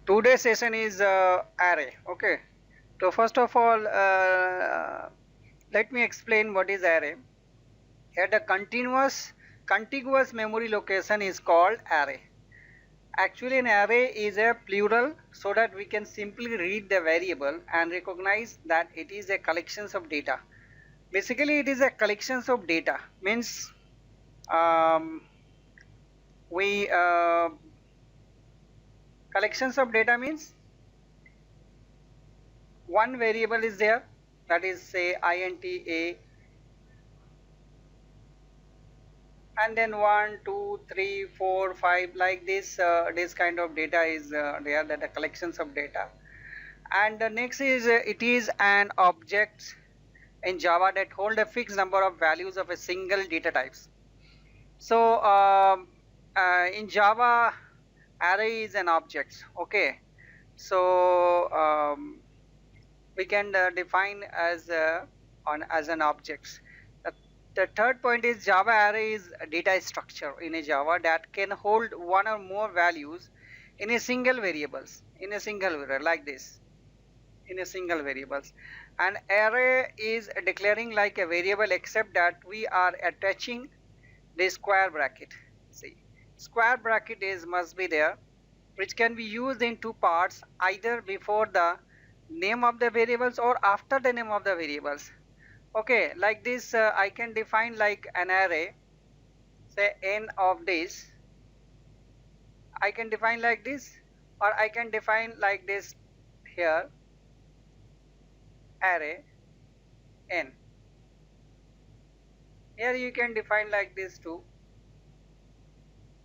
Today's session is array. Okay. So first of all, let me explain what is array. Here the contiguous memory location is called array. Actually, an array is a plural so that we can simply read the variable and recognize that it is a collections of data. Basically, it is a collections of data. Means um, we collections of data means one variable is there, that is say int a, and then 1 2 3 4 5 like this kind of data is there, that are collections of data. And the next is it is an object in Java that hold a fixed number of values of a single data types. So in Java, array is an object. Okay, so we can define as as an object. The third point is Java array is a data structure in a Java that can hold one or more values in a single variables, in a single variable like this, in a single variables. An array is declaring like a variable except that we are attaching the square bracket. See, square bracket is must be there, which can be used in two parts, either before the name of the variables or after the name of the variables. Okay, like this I can define like an array, say n of this. I can define like this, or I can define like this here, array n. Here you can define like this too,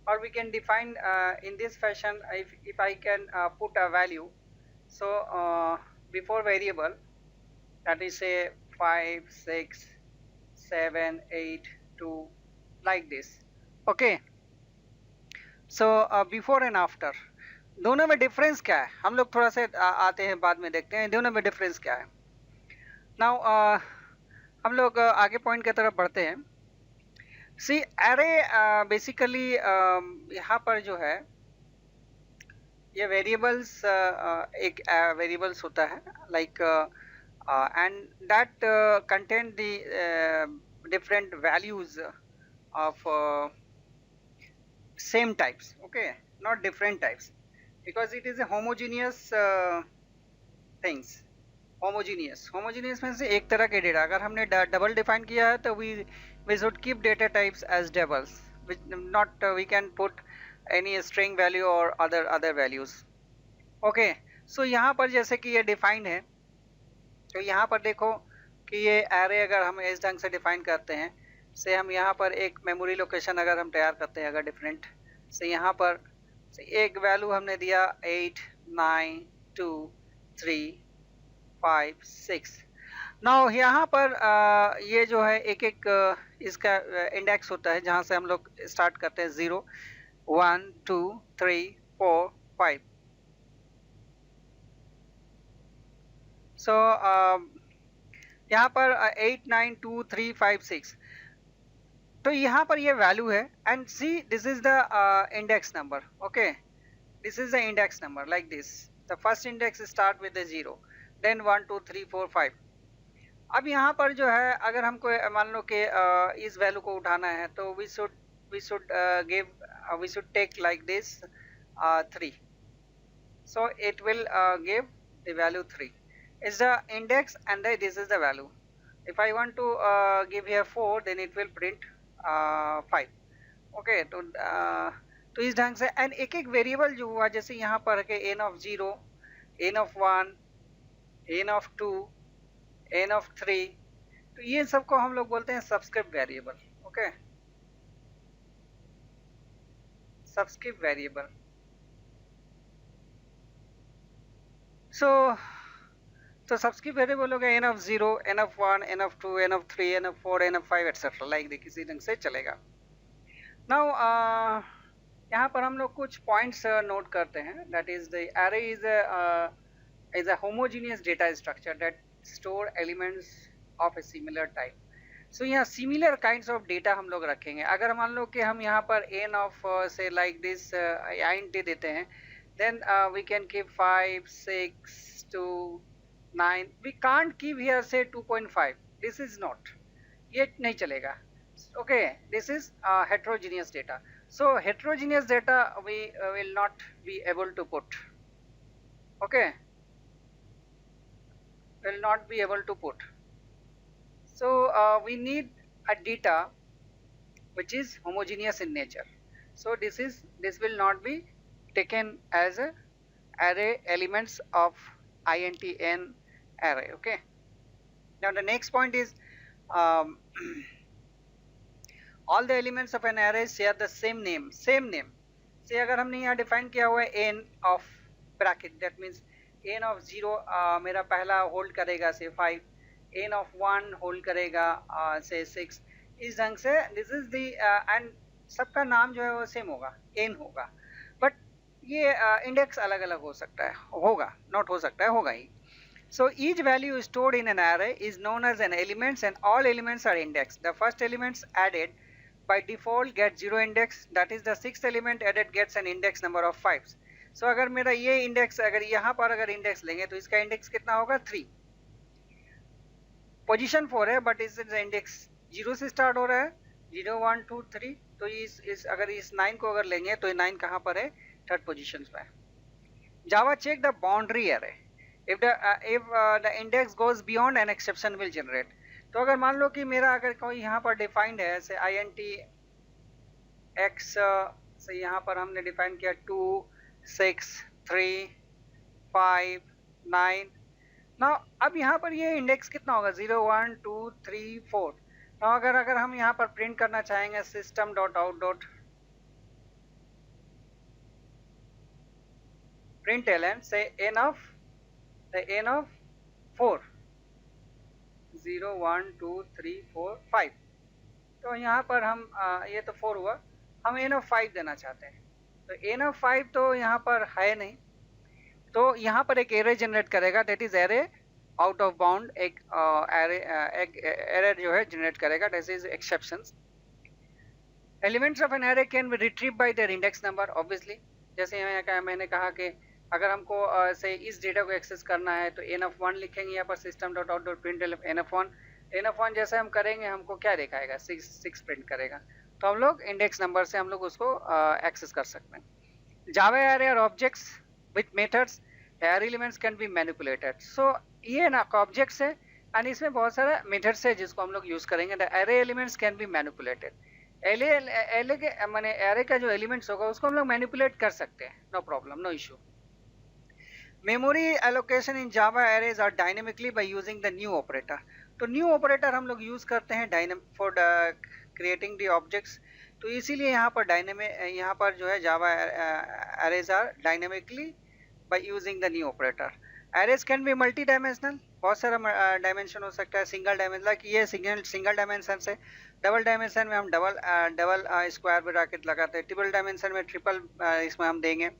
or we can define in this fashion. If I can put a value, so before variable, that is say 5 6 7 8 2 like this. Okay, so before and after दोनों में difference क्या है, हम लोग थोड़ा सा आते हैं बाद में देखते हैं दोनों में डिफरेंस क्या है. नाउ हम लोग आगे पॉइंट की तरफ बढ़ते हैं. सी एरे बेसिकली यहाँ पर जो है ये वेरिएबल्स एक वेरिएबल्स होता है like and that contain the different values of same types. Okay, not different types, because it is a homogeneous things. Homogeneous means एक तरह के डेटा. अगर हमने डबल डिफाइन किया है तो we should keep data types as doubles, which not we can put any string value or other values. Okay, so यहाँ पर जैसे कि ये डिफाइन है, तो यहाँ पर देखो कि ये एरे अगर हम इस ढंग से डिफाइन करते हैं, से हम यहाँ पर एक मेमोरी लोकेशन अगर हम तैयार करते हैं, अगर डिफरेंट से यहाँ पर से एक वैल्यू हमने दिया 8 9 2 3 5 6. नाउ यहाँ पर ये जो है एक एक इसका इंडेक्स होता है जहाँ से हम लोग स्टार्ट करते हैं 0 1 2 3 4 5. सो यहाँ पर 8 9 2 3 5 6, तो यहाँ पर ये वैल्यू है. And see this is the index number. Okay, this is the index number like this. The first index start with 0, then 1 2 3 4 5. अब यहाँ पर जो है अगर हमको मान लो कि इस वैल्यू को उठाना है तो we should take like this 3. So it will give the value 3 is the index, and this is the value. If I want to give here 4, then it will print 5. Okay, तो इस ढंग से. And एक एक variable जो हुआ, जैसे यहाँ पर है n of 0, n of 1, n of 2, n of 3, तो ये सबको हम लोग बोलते हैं subscript variable. Okay, subscript variable. तो सबस्क्रिप्ट वेरिएबल हो गया n of 0, n of 1, n of 2, n of 3, n of 4, n of 5 etcetera, like देखिए इसी ढंग से चलेगा. नाउ यहाँ पर हम लोग कुछ पॉइंट्स नोट करते हैं. That is the array is a homogeneous data structure that store elements of a similar type. So यहाँ सिमिलर काइंड्स ऑफ डेटा हम लोग रखेंगे. अगर मान लो कि हम यहाँ पर n ऑफ से लाइक दिस int देते हैं, then we can keep 5, 6, 2, 9. We can't keep here say 2.5. This is not. Yet nahi chalega. Okay, this is heterogeneous data. So heterogeneous data we will not be able to put. Okay, will not be able to put. So we need a data which is homogeneous in nature. So this will not be taken as a array elements of INTN array. Okay. Now the next point is all the elements of an array share the same name. Say अगर हमने यहाँ define किया हुआ है n of bracket, that means n of 0 मेरा पहला hold करेगा say 5, n of 1 hold करेगा say 6. इस ढंग से this is the and सबका नाम जो है वो सेम होगा, n होगा, बट ये इंडेक्स अलग अलग हो सकता है, होगा, नॉट हो सकता है, होगा ही. So each value stored in an array is known as an elements and all elements are indexed. The first elements added by default get 0 index, that is the sixth element added gets an index number of 5. So अगर मेरा ये index अगर यहाँ पर अगर index लेंगे तो इसका इंडेक्स कितना होगा 3. पोजीशन 4 है बट इस इंडेक्स 0 से स्टार्ट हो रहा है, 0 1 2 3. तो इस अगर इस 9 को अगर लेंगे तो 9 कहाँ पर है, थर्ड पोजीशन पे. Java check the boundary array. If the index goes beyond, an exception will generate. तो अगर मान लो कि मेरा अगर कोई यहाँ पर डिफाइंड है जैसे int x से यहाँ पर हमने डिफाइन किया 2 6 3 5 9. ना अब यहाँ पर ये इंडेक्स कितना होगा 0 1 2 3 4. ना अगर हम यहाँ पर प्रिंट करना चाहेंगे system dot out dot println say n of 4 0 1 2 3 4 5. तो यहाँ पर हम ये तो 4 हुआ, हम n of 5 देना चाहते हैं. तो n of 5 तो यहाँ पर है नहीं, तो यहाँ पर एक एरे जनरेट करेगा, that is array out of bound. एक एरे जो है जनरेट करेगा, that is exceptions. Elements of an array can be retrieve bye there index number. Obviously जैसे यहाँ मैंने कहा कि अगर हमको से इस डेटा को एक्सेस करना है तो n of 1 लिखेंगे यहाँ पर system dot out dot print n of 1 जैसे हम करेंगे हमको क्या दिखाएगा 6 प्रिंट करेगा. तो हम लोग इंडेक्स नंबर से हम लोग उसको एक्सेस कर सकते हैं. Java array are objects with methods. Array elements can be manipulated. So ये ना ऑब्जेक्ट्स है और इसमें बहुत सारा मेथड्स है जिसको हम लोग यूज करेंगे. The array elements can be manipulated. Array के माने एरे का जो एलिमेंट्स होगा उसको हम लोग मैनिपुलेट कर सकते हैं, no problem, no issue. Memory allocation in Java arrays are dynamically by using the new operator. तो new operator हम लोग यूज करते हैं for creating the objects. तो इसीलिए यहाँ पर जो है Java arrays are dynamically by using the new operator. Arrays can be multi-dimensional. बहुत सारा डायमेंशन हो सकता है. सिंगल डायमेंशन लाइक ये सिंगल डायमेंशन से, डबल डायमेंशन में हम डबल स्क्वायर ब्रैकेट लगाते हैं, ट्रिपल डायमेंशन में ट्रिपल इसमें हम देंगे.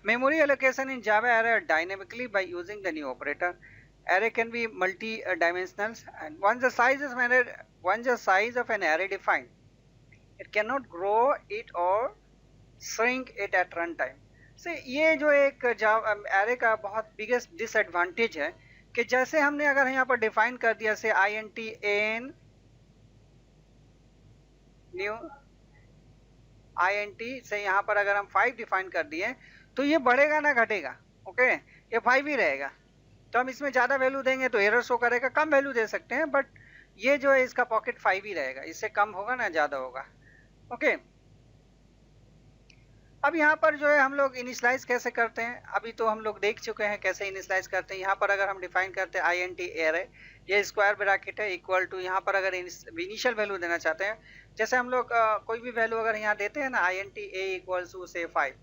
Memory allocation in Java array are dynamically by using the new operator. Array can be multi-dimensional, and once the size of an array defined, it cannot grow it or shrink it at runtime. So ये जो एक array का बहुत biggest disadvantage है कि जैसे हमने अगर यहाँ पर define कर दिया से int n new int से यहाँ पर अगर हम 5 define कर दिए तो ये बढ़ेगा ना घटेगा. ओके, ये 5 ही रहेगा. तो हम इसमें ज़्यादा वैल्यू देंगे तो एरर शो करेगा. कम वैल्यू दे सकते हैं बट ये जो है इसका पॉकेट 5 ही रहेगा, इससे कम होगा ना ज़्यादा होगा. ओके, अब यहाँ पर जो है हम लोग इनिशलाइज कैसे करते हैं, अभी तो हम लोग देख चुके हैं कैसे इनिशलाइज करते हैं. यहाँ पर अगर हम डिफाइन करते हैं int array, ये स्क्वायर ब्रैकेट है इक्वल टू, यहाँ पर अगर इनिशियल वैल्यू देना चाहते हैं, जैसे हम लोग कोई भी वैल्यू अगर यहाँ देते हैं ना int a इक्वल टू से 5,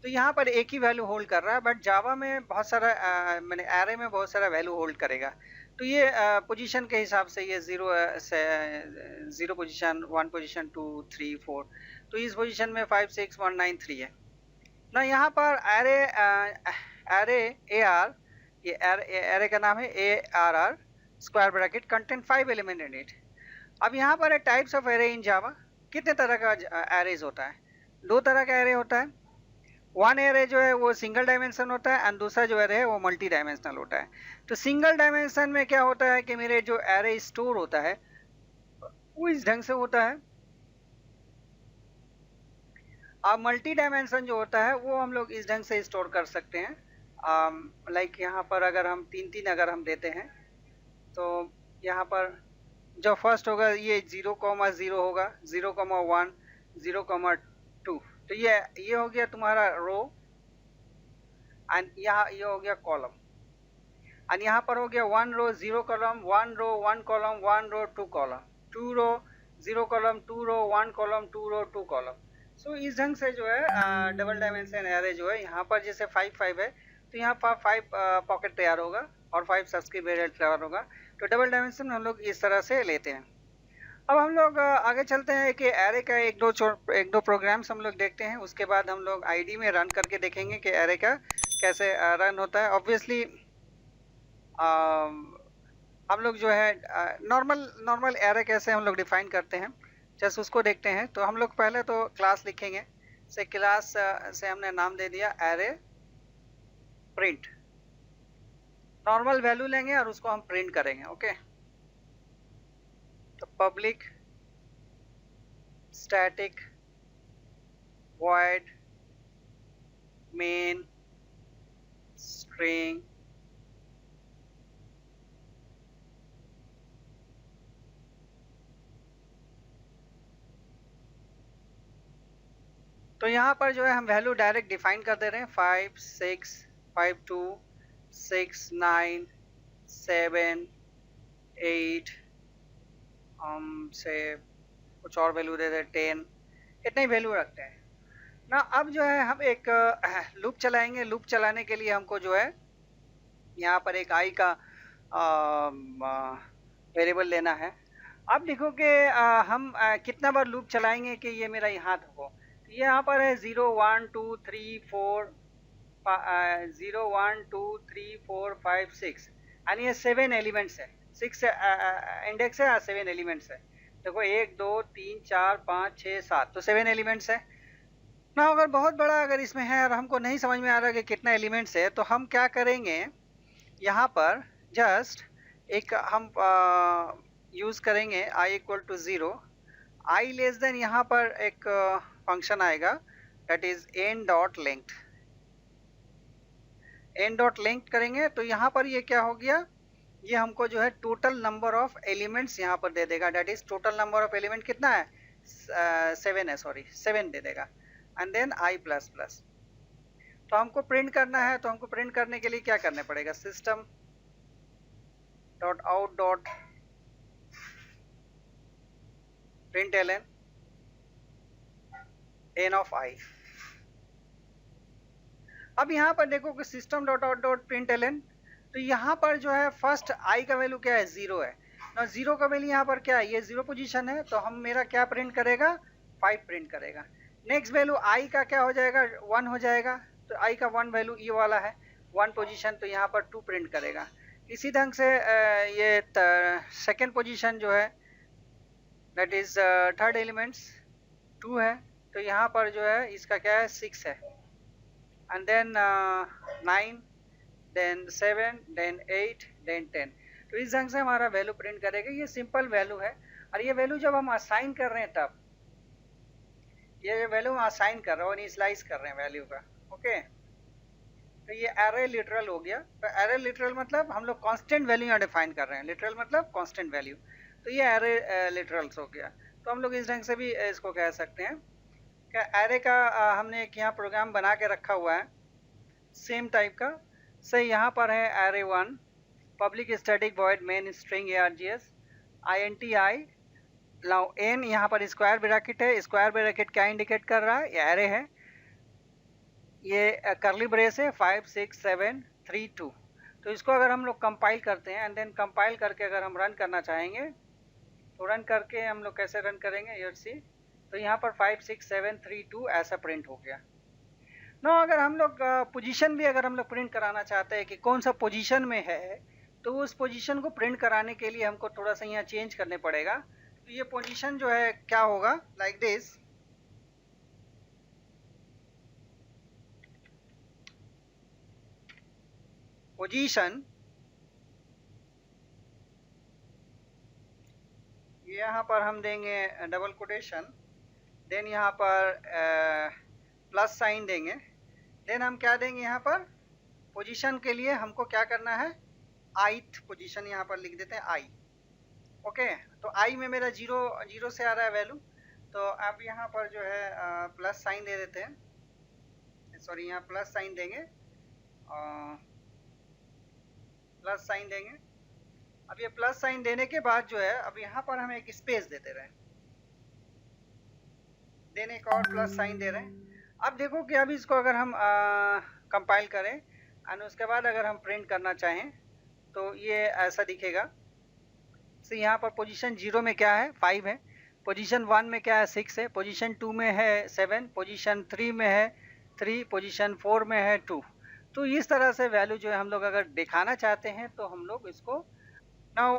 तो यहाँ पर एक ही वैल्यू होल्ड कर रहा है. बट जावा में बहुत सारा मैंने एरे में बहुत सारा वैल्यू होल्ड करेगा. तो ये पोजीशन के हिसाब से ये 0 पोजीशन 1 पोजीशन 2 3 4, तो इस पोजीशन में 5 6 1 9 3 है ना. यहाँ पर एरे AR, ये एरे का नाम है ARR square bracket content 5 element in it. अब यहाँ पर है टाइप्स ऑफ एरे इन जावा. कितने तरह का एरेज होता है? 2 तरह का एरे होता है. वन एरे जो है वो सिंगल डायमेंशन होता है एंड दूसरा जो एरे है वो मल्टी डायमेंशनल होता है। तो सिंगल डायमेंशन में क्या होता है कि मेरे जो एरे स्टोर होता है वो इस ढंग से होता है, और मल्टी डायमेंशन जो होता है वो हम लोग इस ढंग से स्टोर कर सकते हैं। लाइक यहाँ पर अगर हम तीन तीन अगर हम देते हैं तो यहाँ पर जो फर्स्ट होगा ये 0,0 होगा, 0,1, 0,2। तो ये हो गया तुम्हारा रो, एंड यहाँ ये हो गया कॉलम, एंड यहाँ पर हो गया 1 रो 0 कॉलम, 1 रो 1 कॉलम, 1 रो 2 कॉलम, 2 रो 0 कॉलम, 2 रो 1 कॉलम, 2 रो 2 कॉलम। सो इस ढंग से जो है डबल डायमेंशन एरे जो है यहाँ पर जैसे 5 है तो यहाँ पर 5 पॉकेट तैयार होगा और 5 सबस्क्रिप्ट वेरिएबल तैयार होगा। तो डबल डायमेंशन हम लोग इस तरह से लेते हैं। अब हम लोग आगे चलते हैं कि एरे का एक दो प्रोग्राम्स हम लोग देखते हैं, उसके बाद हम लोग आईडी में रन करके देखेंगे कि एरे का कैसे रन होता है। ऑब्वियसली हम लोग जो है नॉर्मल एरे कैसे हम लोग डिफाइन करते हैं, जस्ट उसको देखते हैं। तो हम लोग पहले तो क्लास लिखेंगे, से क्लास से हमने नाम दे दिया एरे प्रिंट। नॉर्मल वैल्यू लेंगे और उसको हम प्रिंट करेंगे। ओके, तो public static void main string तो यहाँ पर जो है हम वैल्यू डायरेक्ट डिफाइन कर दे रहे हैं 5 6 5 2 6 9 7 8 हम से कुछ और वैल्यू दे दें 10, इतने ही वैल्यू रखते हैं ना। अब जो है हम एक लूप चलाएंगे। लूप चलाने के लिए हमको जो है यहाँ पर एक आई का वेरिएबल लेना है। अब देखो कि हम कितना बार लूप चलाएंगे कि ये मेरा यहाँ तक हो। तो ये यहाँ पर है 0 1 2 3 4 0 1 2 3 4 5 6, यानी ये 7 एलिमेंट्स है। 6 इंडेक्स है, 7 एलिमेंट्स है। देखो 1 2 3 4 5 6 7, तो 7 एलिमेंट्स है ना। अगर बहुत बड़ा अगर इसमें है और हमको नहीं समझ में आ रहा कि कितना एलिमेंट्स है, तो हम क्या करेंगे, यहाँ पर जस्ट एक हम यूज़ करेंगे i equal to 0, i less than यहाँ पर एक फंक्शन आएगा that is n dot length. n dot length करेंगे तो यहाँ पर ये क्या हो गया, ये हमको जो है टोटल नंबर ऑफ एलिमेंट्स यहाँ पर दे देगा। That is total number of element कितना है, 7 है, सॉरी 7 दे देगा, and then i plus plus. तो हमको प्रिंट करना है, तो हमको प्रिंट करने के लिए क्या करना पड़ेगा, system dot out dot println n of i। अब यहाँ पर देखो कि system dot out dot println, तो यहाँ पर जो है फर्स्ट i का वैल्यू क्या है, 0 है ना। 0 का वैल्यू यहाँ पर क्या है, ये 0 पोजीशन है, तो हम मेरा क्या प्रिंट करेगा, 5 प्रिंट करेगा। नेक्स्ट वैल्यू i का क्या हो जाएगा, 1 हो जाएगा, तो i का 1 वैल्यू ये वाला है 1 पोजीशन, तो यहाँ पर 2 प्रिंट करेगा। इसी ढंग से ये सेकेंड पोजीशन जो है दैट इज थर्ड एलिमेंट्स 2 है, तो यहाँ पर जो है इसका क्या है, 6 है, and then 9 then 7 then 8 then 10। तो इस ढंग से हमारा वैल्यू प्रिंट करेगा। ये सिंपल वैल्यू है, और ये वैल्यू जब हम असाइन कर रहे हैं तब ये वैल्यू हम असाइन कर रहे हैं, इनिशियलाइज कर रहे हैं वैल्यू का। ओके, तो ये एरे लिटरल हो गया। तो एरे लिटरल मतलब हम लोग कांस्टेंट वैल्यू यहाँ डिफाइन कर रहे हैं, लिटरल मतलब कांस्टेंट वैल्यू। तो ये एरे लिटरल्स हो गया। तो हम लोग इस ढंग से भी इसको कह सकते हैं कि एरे का हमने एक यहाँ प्रोग्राम बना के रखा हुआ है सेम टाइप का। से यहाँ पर है array 1 public static void main string args int now n, यहाँ पर स्क्वायर ब्रैकेट है। स्क्वायर ब्रैकेट क्या इंडिकेट कर रहा है, ये एरे है, ये करली ब्रेस है 5 6 7 3 2। तो इसको अगर हम लोग कंपाइल करते हैं एंड देन कंपाइल करके अगर हम रन करना चाहेंगे तो रन करके हम लोग कैसे रन करेंगे, ये सी। तो यहाँ पर 5 6 7 3 2 ऐसा प्रिंट हो गया ना। अगर हम लोग पोजीशन भी अगर हम लोग प्रिंट कराना चाहते हैं कि कौन सा पोजीशन में है, तो उस पोजीशन को प्रिंट कराने के लिए हमको थोड़ा सा यहाँ चेंज करने पड़ेगा। तो ये पोजीशन जो है क्या होगा, लाइक दिस, पोजीशन, यहाँ पर हम देंगे डबल कोटेशन, देन यहाँ पर प्लस साइन देंगे, देन हम क्या देंगे यहाँ पर पोजीशन के लिए हमको क्या करना है, ith पोजीशन यहाँ पर लिख देते हैं आई। ओके, तो आई में मेरा जीरो से आ रहा है वैल्यू, तो अब यहाँ पर जो है प्लस साइन दे देते हैं, सॉरी यहाँ प्लस साइन देंगे, प्लस साइन देंगे। अब ये प्लस साइन देने के बाद जो है अब यहाँ पर हम एक स्पेस देते रहे, देन एक और प्लस साइन दे रहे हैं। अब देखो कि अब इसको अगर हम कंपाइल करें एंड उसके बाद अगर हम प्रिंट करना चाहें तो ये ऐसा दिखेगा। तो यहाँ पर पोजीशन 0 में क्या है 5 है, पोजीशन 1 में क्या है 6 है, पोजीशन 2 में है 7, पोजीशन 3 में है 3, पोजीशन 4 में है 2। तो इस तरह से वैल्यू जो है हम लोग अगर दिखाना चाहते हैं तो हम लोग इसको नाउ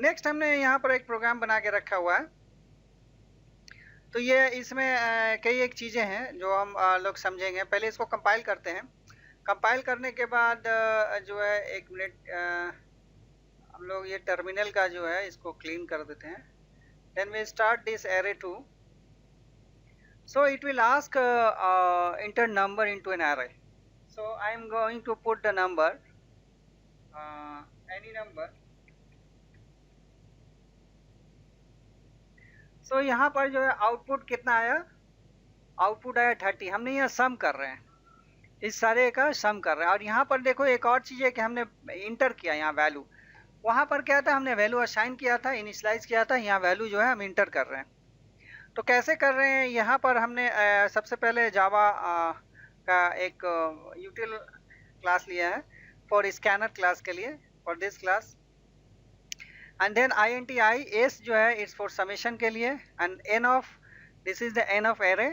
नेक्स्ट हमने यहाँ पर एक प्रोग्राम बना के रखा हुआ है। तो ये इसमें कई एक चीज़ें हैं जो हम लोग समझेंगे। पहले इसको कंपाइल करते हैं, कंपाइल करने के बाद जो है एक मिनट हम लोग ये टर्मिनल का जो है इसको क्लीन कर देते हैं। Then we start this array 2, so it will ask enter number into an array, so I am going to put the number any number। so यहाँ पर जो है आउटपुट कितना आया, आउटपुट आया 30। हमने यहाँ सम कर रहे हैं, इस सारे का सम कर रहे हैं। और यहाँ पर देखो एक और चीज़ है कि हमने इंटर किया यहाँ वैल्यू, वहाँ पर क्या था हमने वैल्यू असाइन किया था, इनिशियलाइज किया था, यहाँ वैल्यू जो है हम इंटर कर रहे हैं। तो कैसे कर रहे हैं, यहाँ पर हमने सबसे पहले जावा का एक यूटिल क्लास लिया है फॉर स्कैनर क्लास के लिए, for this class, and then INT s जो है इट्स फॉर समेशन के लिए, and n of this is the n of array,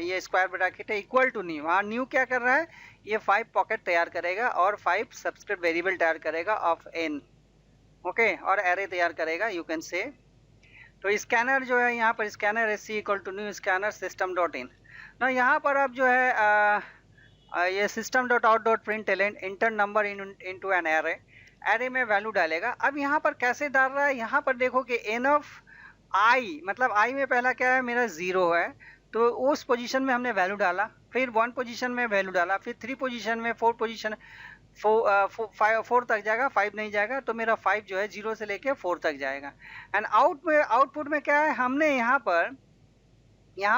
ये स्क्वायर ब्रैकेट है इक्वल टू न्यू। हाँ, न्यू क्या कर रहा है, ये 5 पॉकेट तैयार करेगा और 5 सब्सक्रिप्ट वेरिएबल तैयार करेगा ऑफ n, ओके, और एरे तैयार करेगा यू कैन से। तो स्कैनर जो है यहाँ पर scanner SC equal to new scanner system dot in ना, यहाँ पर अब जो है ये system dot out dot print enter number into an array, array में वैल्यू डालेगा। अब यहाँ पर कैसे डाल रहा है, यहाँ पर देखो कि n ऑफ i, मतलब i में पहला क्या है मेरा 0 है, तो उस पोजीशन में हमने वैल्यू डाला, फिर 1 पोजीशन में वैल्यू डाला, फिर 3 पोजीशन में, 4 पोजीशन 4 तक जाएगा, 5 नहीं जाएगा, तो मेरा 5 जो है 0 से लेके 4 तक जाएगा। एंड आउटपुट में क्या है, हमने यहाँ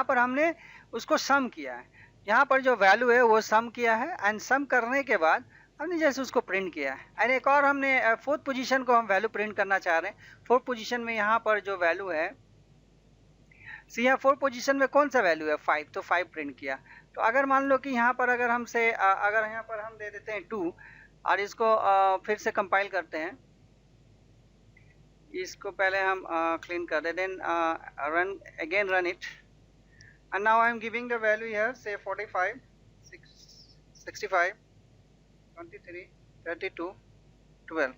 पर हमने उसको सम किया है, यहाँ पर जो वैल्यू है वो सम किया है, एंड सम करने के बाद हमने जैसे उसको प्रिंट किया है। एंड एक और हमने 4th पोजीशन को हम वैल्यू प्रिंट करना चाह रहे हैं। 4th पोजीशन में यहाँ पर जो वैल्यू है, यहाँ 4th पोजीशन में कौन सा वैल्यू है 5, तो 5 प्रिंट किया। तो अगर मान लो कि यहाँ पर अगर हमसे अगर यहाँ पर हम दे देते हैं 2 और इसको फिर से कंपाइल करते हैं, इसको पहले हम क्लीन कर दें, then run again, run it, and now I am giving the value here, say 45, 65, 23, 32, 12।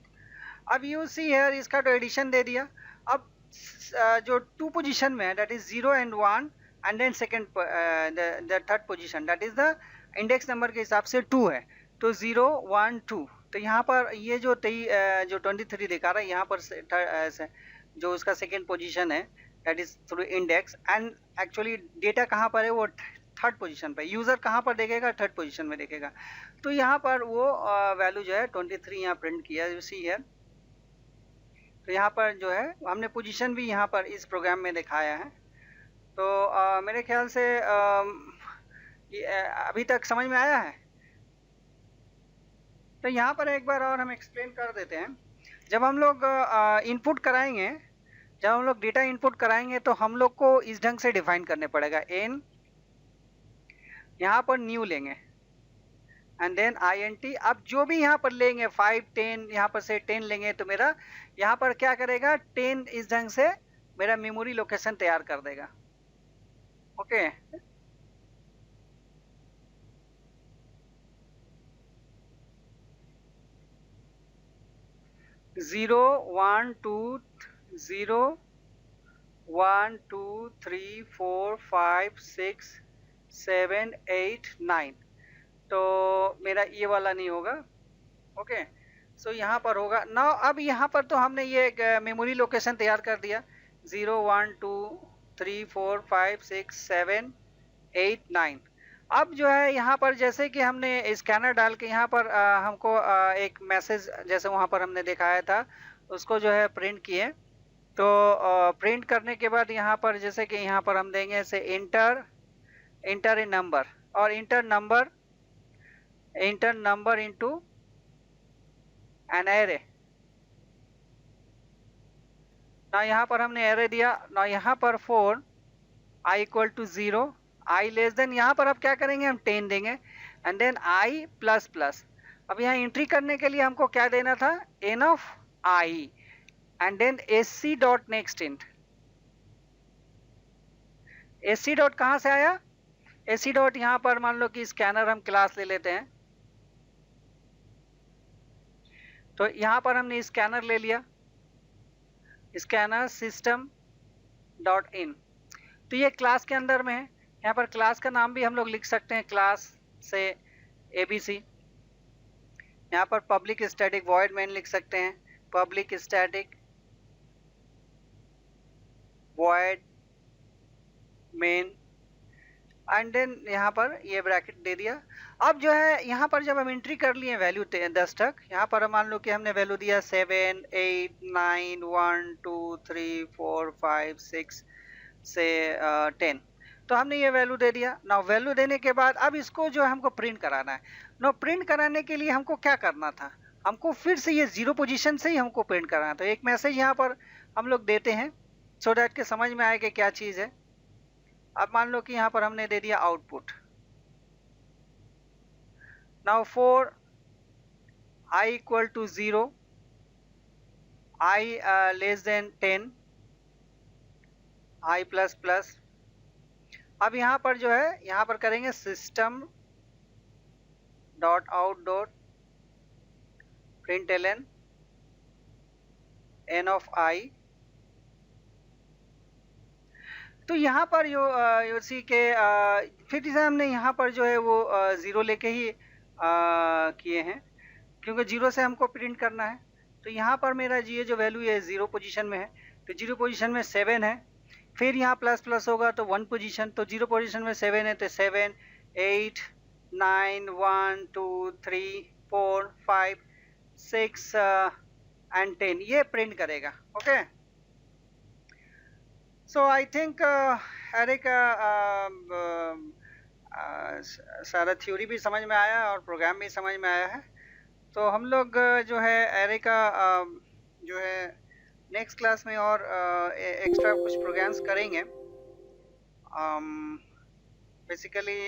अब you see here इसका तो एडिशन दे दिया। अब जो 2 पोजीशन में है that is 0 and 1, and then second the third position that is the index number के हिसाब से 2 है, तो 0 1 2। तो यहाँ पर ये जो 23 दिखा रहा है, यहाँ पर जो उसका सेकेंड पोजीशन है that is through index, and actually data कहाँ पर है, वो 3rd पोजीशन पे, यूज़र कहाँ पर देखेगा 3rd पोजीशन में देखेगा। तो यहाँ पर वो वैल्यू जो है 23 यहाँ प्रिंट किया, यू सी है। तो यहाँ पर जो है हमने पोजीशन भी यहाँ पर इस प्रोग्राम में दिखाया है। तो मेरे ख्याल से अभी तक समझ में आया है। तो यहाँ पर एक बार और हम एक्सप्लेन कर देते हैं। जब हम लोग इनपुट कराएंगे, जब हम लोग डेटा इनपुट कराएंगे तो हम लोग को इस ढंग से डिफाइन करने पड़ेगा। n यहाँ पर न्यू लेंगे एंड देन INT। अब जो भी यहाँ पर लेंगे 5 10, यहाँ पर से 10 लेंगे तो मेरा यहाँ पर क्या करेगा 10 इस ढंग से मेरा मेमोरी लोकेशन तैयार कर देगा। Okay, zero 1 2 0 1 2 3 4 5 6 7 8 9। तो मेरा ये वाला नहीं होगा, ओके। सो यहाँ पर होगा ना। अब यहाँ पर तो हमने ये एक मेमोरी लोकेशन तैयार कर दिया, 0 1 2 3 4 5 6 7 8 9। अब जो है यहाँ पर जैसे कि हमने स्कैनर डाल के यहाँ पर हमको एक मैसेज जैसे वहाँ पर हमने दिखाया था उसको जो है प्रिंट किए। तो प्रिंट करने के बाद यहाँ पर जैसे कि यहाँ पर हम देंगे ऐसे इंटर ए नंबर और inter number into an array. ना यहाँ पर हमने एरे दिया ना, यहाँ पर 4 i equal to 0, i less than, यहाँ पर अब क्या करेंगे हम 10 देंगे and then i plus plus. अब यहाँ एंट्री करने के लिए हमको क्या देना था, n of i and then sc dot next int. sc dot कहाँ से आया, sc डॉट यहाँ पर मान लो कि स्कैनर हम क्लास ले लेते हैं, तो यहाँ पर हमने स्कैनर ले लिया, स्कैनर सिस्टम डॉट इन। तो ये क्लास के अंदर में है। यहाँ पर क्लास का नाम भी हम लोग लिख सकते हैं, क्लास से ABC। यहाँ पर पब्लिक स्टैटिक वॉइड मेन लिख सकते हैं, public static void main and then यहाँ पर ये ब्रैकेट दे दिया। अब जो है यहाँ पर जब हम एंट्री कर लिए वैल्यू 10 तक, यहाँ पर मान लो कि हमने वैल्यू दिया 7 8 9 1 2 3 4 5 6 से 10, तो हमने ये वैल्यू दे दिया ना। वैल्यू देने के बाद अब इसको जो है हमको प्रिंट कराना है ना। प्रिंट कराने के लिए हमको क्या करना था, हमको फिर से ये 0 पोजीशन से ही हमको प्रिंट कराना। तो एक मैसेज यहाँ पर हम लोग देते हैं सो डैट के समझ में आए कि क्या चीज़ है। अब मान लो कि यहाँ पर हमने दे दिया output, now for i equal to 0, i less than 10, i plus plus. अब यहाँ पर जो है यहाँ पर करेंगे system dot out dot println n of i। तो यहाँ पर जो उसी के फिर से हमने यहाँ पर जो है वो 0 लेके ही किए हैं, क्योंकि 0 से हमको प्रिंट करना है। तो यहाँ पर मेरा ये जो वैल्यू है 0 पोजीशन में है, तो 0 पोजीशन में 7 है, फिर यहाँ प्लस प्लस होगा तो 1 पोजीशन, तो 0 पोजीशन में 7 है तो 7 8 9 1 2 3 4 5 6 एंड 10 ये प्रिंट करेगा। ओके। सो आई थिंक अरे का सारा थ्योरी भी समझ में आया और प्रोग्राम भी समझ में आया है। तो हम लोग जो है एरे का जो है नेक्स्ट क्लास में और एक्स्ट्रा कुछ प्रोग्राम्स करेंगे। बेसिकली